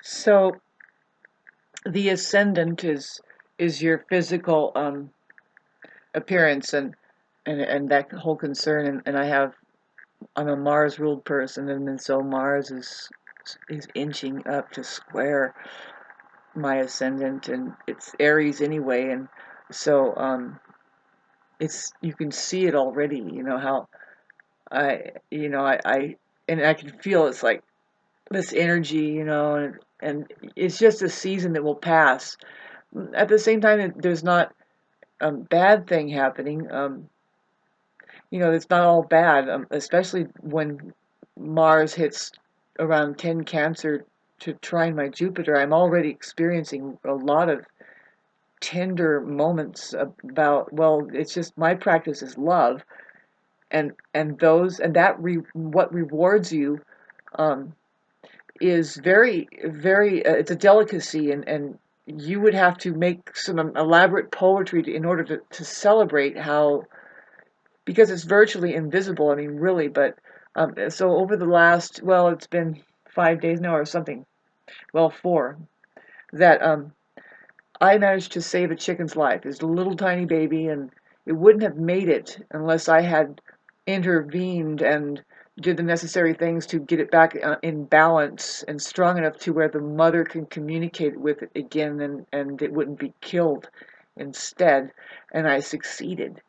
So the ascendant is your physical appearance and that whole concern and I'm a Mars ruled person and then so Mars is inching up to square my ascendant and it's Aries anyway and so it's you can see it already, you know how I and I can feel it's like this energy, and it's just a season that will pass. At the same time, there's not a bad thing happening. It's not all bad, especially when Mars hits around 10 Cancer to trine my Jupiter. I'm already experiencing a lot of tender moments about, well, it's just my practice is love, and those and that what rewards you um, is very, very, it's a delicacy, and you would have to make some elaborate poetry in order to celebrate how, because it's virtually invisible, I mean, really, but so over the last, well, it's been 5 days now or something, well, four, that I managed to save a chicken's life. It's a little tiny baby, and it wouldn't have made it unless I had intervened and did the necessary things to get it back in balance and strong enough to where the mother can communicate with it again and it wouldn't be killed instead. And I succeeded.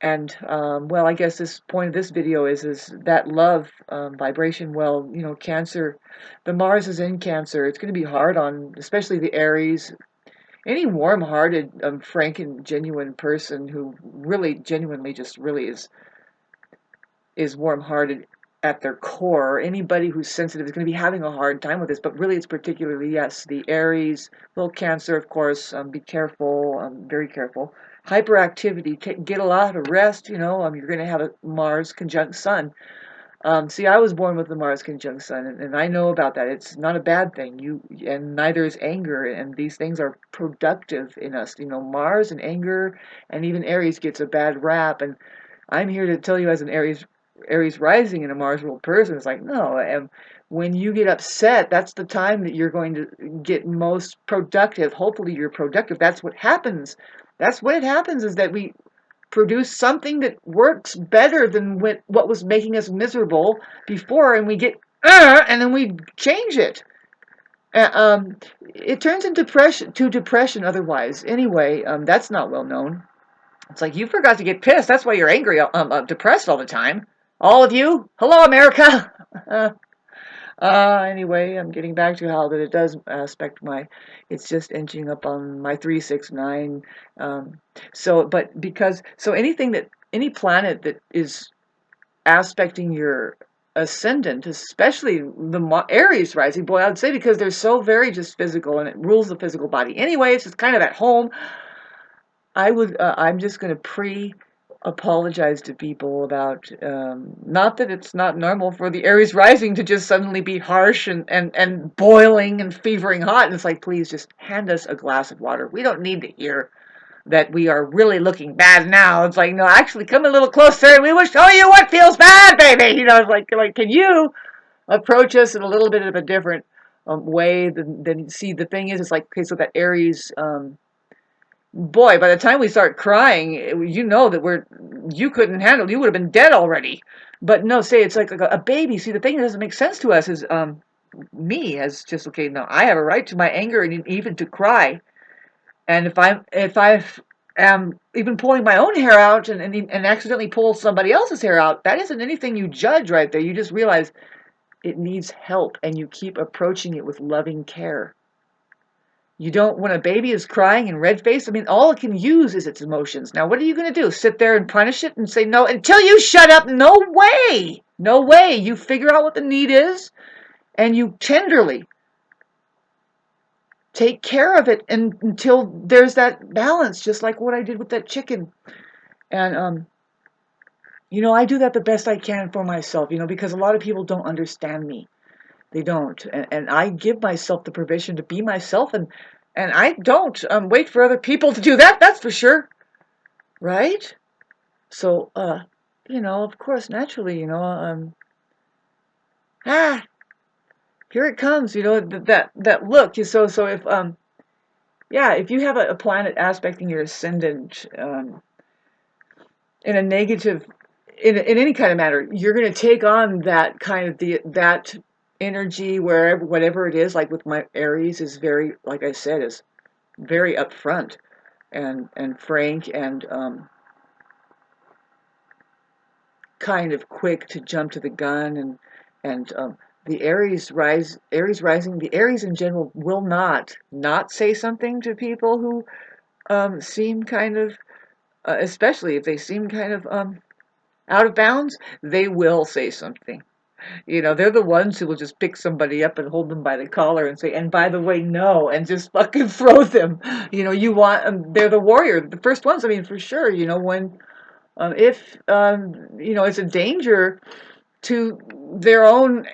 And well, I guess this point of this video is that love vibration. Well, Cancer, the Mars is in Cancer. It's going to be hard on, especially the Aries, any warm-hearted, frank and genuine person who really genuinely just really is warm-hearted at their core. Anybody who's sensitive is going to be having a hard time with this, but really it's particularly, yes, the Aries, little Cancer, of course. Be careful, very careful. Hyperactivity, get a lot of rest. You're going to have a Mars conjunct Sun. See, I was born with the Mars conjunct Sun, and I know about that. It's not a bad thing. And neither is anger, and these things are productive in us. Mars and anger, and even Aries gets a bad rap. And I'm here to tell you, as an Aries rising and a Mars ruled person, it's like no. And when you get upset, that's the time that you're going to get most productive. Hopefully, you're productive. That's what happens. That's what it happens is that we produce something that works better than what was making us miserable before, and we get and then we change it. Uh, um, it turns into depression otherwise. Anyway, that's not well known. It's like you forgot to get pissed. That's why you're angry, depressed all the time. All of you. Hello, America. Anyway, I'm getting back to how that it does aspect my, it's just inching up on my 369. But so any planet that is aspecting your ascendant, especially the Aries rising, boy, I would say because they're so very just physical and it rules the physical body. Anyway, it's just kind of at home. I'm just going to apologize to people about, not that it's not normal for the Aries rising to just suddenly be harsh and boiling and fevering hot. And it's like, please just hand us a glass of water. We don't need to hear that we are really looking bad now. It's like, no, actually come a little closer and we will show you what feels bad, baby. It's like, can you approach us in a little bit of a different way than see, the thing is, it's like, okay, so that Aries, boy, by the time we start crying, that you couldn't handle, you would have been dead already. But no, say it's like a baby. See, the thing that doesn't make sense to us is me as just, okay, no, I have a right to my anger and even to cry. And if I am even pulling my own hair out and accidentally pull somebody else's hair out, that isn't anything you judge right there. You just realize it needs help and you keep approaching it with loving care. You don't, when a baby is crying and red faced, I mean, all it can use is its emotions. Now, what are you going to do? Sit there and punish it and say no until you shut up? No way. No way. You figure out what the need is and you tenderly take care of it until there's that balance, just like what I did with that chicken. And, I do that the best I can for myself, because a lot of people don't understand me. They don't. And I give myself the permission to be myself, and I don't wait for other people to do that, that's for sure. Right? So, of course, naturally, ah, here it comes. That look. So if yeah, if you have a planet aspecting your ascendant in a negative, in any kind of matter, you're going to take on that kind of that energy wherever, whatever it is. Like with my Aries is very, like I said, is very upfront and frank and kind of quick to jump to the gun and the Aries rising, the Aries in general will not say something to people who seem kind of, especially if they seem kind of out of bounds, they will say something. They're the ones who will just pick somebody up and hold them by the collar and say, and by the way, no, and just fucking throw them. You want, they're the warrior, the first ones, I mean, for sure, when, if, it's a danger to their own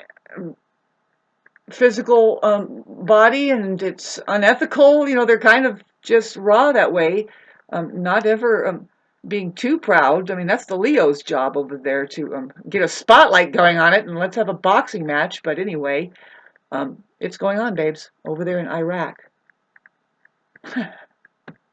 physical body and it's unethical, they're kind of just raw that way, not ever being too proud. I mean, that's the Leo's job over there to get a spotlight going on it and let's have a boxing match. But anyway, it's going on, babes, over there in Iraq.